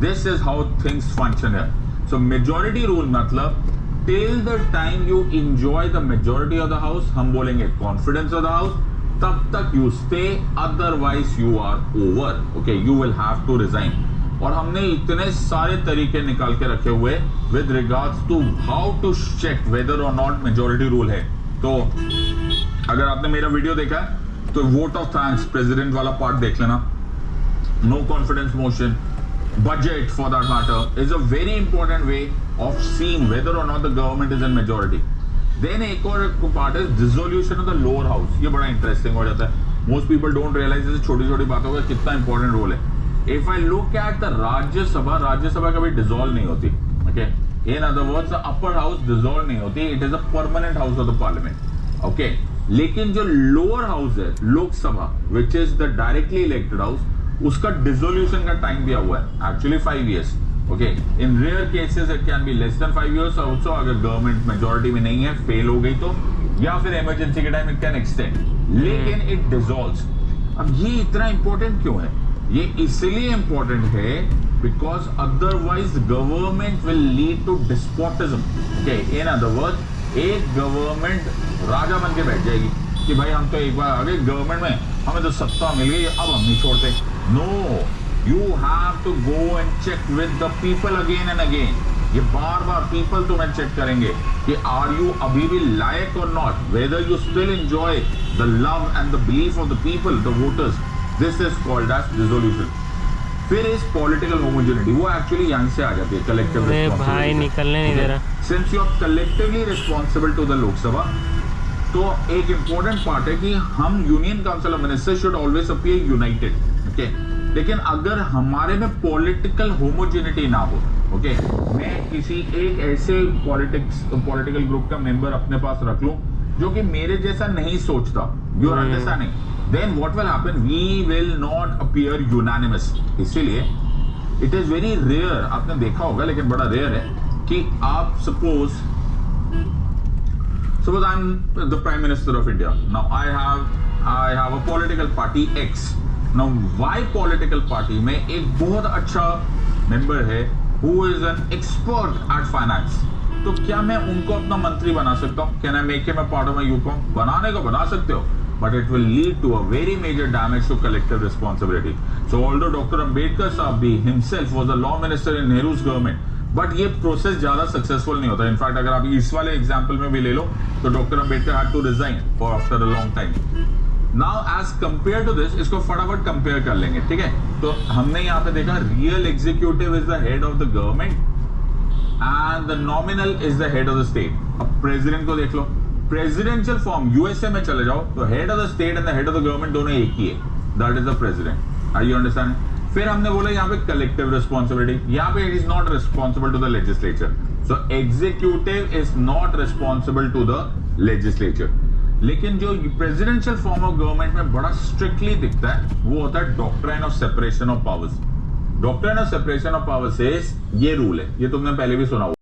This is how things function है. So majority rule मतलब till the time you enjoy the majority of the house, हम बोलेंगे confidence of the house, तब तक you stay, otherwise you are over. Okay, you will have to resign. और हमने इतने सारे तरीके निकाल के रखे हुए with regards to how to check whether और नॉट मेजोरिटी रूल है. तो अगर आपने मेरा वीडियो देखा है तो वोट ऑफ थैंक्स प्रेसिडेंट वाला पार्ट देख लेना. No confidence motion, budget for that matter is a very important way of seeing whether or not the government is in majority. Then एक और part is dissolution of the lower house. ये बड़ा interesting हो जाता है. Most people don't realize इस छोटी-छोटी बातों का कितना important role है. If I look at the Rajya Sabha कभी dissolve नहीं होती. Okay. In other words, the upper house dissolve नहीं होती. It is a permanent house of the parliament. Okay. लेकिन जो lower house है, Lok Sabha, which is the directly elected house, उसका dissolution का टाइम दिया हुआ है actually 5 years. Okay, in rare cases it can be less than 5 years also. अगर government majority में नहीं है, फेल हो गई तो, या फिर इमरजेंसी के टाइम इट कैन एक्सटेंड, लेकिन इट डिसॉल्व्स. अब ये इतना इंपॉर्टेंट क्यों है? ये इसलिए इंपॉर्टेंट है because otherwise government will lead to despotism. Okay, in other word एक गवर्नमेंट राजा बन के बैठ जाएगी कि भाई हम तो एक बार आ गए गवर्नमेंट में, हमें तो सत्ता मिल गई, अब हम नहीं छोड़ते. No, you have to go and check with the people again and again. ये बार बार पीपल तुम्हें चेक करेंगे कि आर यू अभी भी लायक और not, whether you still enjoy the love and the belief of the people, the voters. This is called as resolution. फिर इस पॉलिटिकल होमोजेनिटी, वो एक्चुअली यहां से आ जाती है कलेक्टिव रिस्पांसिबिलिटी. भाई निकलने नहीं दे रहा. Since you are collectively responsible to the Lok Sabha, तो एक इंपॉर्टेंट पार्ट है कि हम union council of ministers should always appear united. Okay, लेकिन अगर हमारे में पॉलिटिकल होमोजेनिटी ना हो, ओके, मैं किसी एक ऐसे पॉलिटिकल ग्रुप का मेंबर अपने पास रख लूं जो कि मेरे जैसा नहीं सोचता, you are understanding, then what will happen, we will not appear unanimous. इसीलिए इट इज वेरी रेयर, आपने देखा होगा लेकिन बड़ा रेयर है कि आप suppose I'm the Prime Minister of India. Now I have a political party X. Now Y political party में एक बहुत अच्छा member है who is an expert at finance. तो क्या मैं उनको अपना मंत्री बना सकता हूँ? Can I make him a part of my UCOM? बनाने को बना सकते हो, but it will lead to a very major damage to collective responsibility. So although Dr. Ambedkar साहब भी himself was a law minister in Nehru's government, but ये process ज्यादा successful नहीं होता. इनफैक्ट अगर आप इस वाले एग्जांपल में भी ले लो तो doctor Ambedkar had to resign for after a long time. Now as compare to this, इसको फटाफट कंपेयर कर लेंगे. ठीक है, तो हमने यहाँ पे देखा real executive is the head of the government and the nominal is the head of the state. अब प्रेसिडेंट को देख लो, प्रेसिडेंशियल फॉर्म यूएसए में चले जाओ तो head of the state and the head of the government दोनों एक ही है, that is the president. Are you understand? फिर हमने बोला यहाँ पे कलेक्टिव रिस्पॉन्सिबिलिटी, यहाँ पे it is not responsible to the legislature. So executive is not responsible to the legislature. लेकिन जो प्रेसिडेंशियल फॉर्म ऑफ गवर्नमेंट में बड़ा स्ट्रिक्टली दिखता है वो होता है doctrine of separation of powers. Doctrine of separation of powers ये रूल है, ये तुमने पहले भी सुना होगा.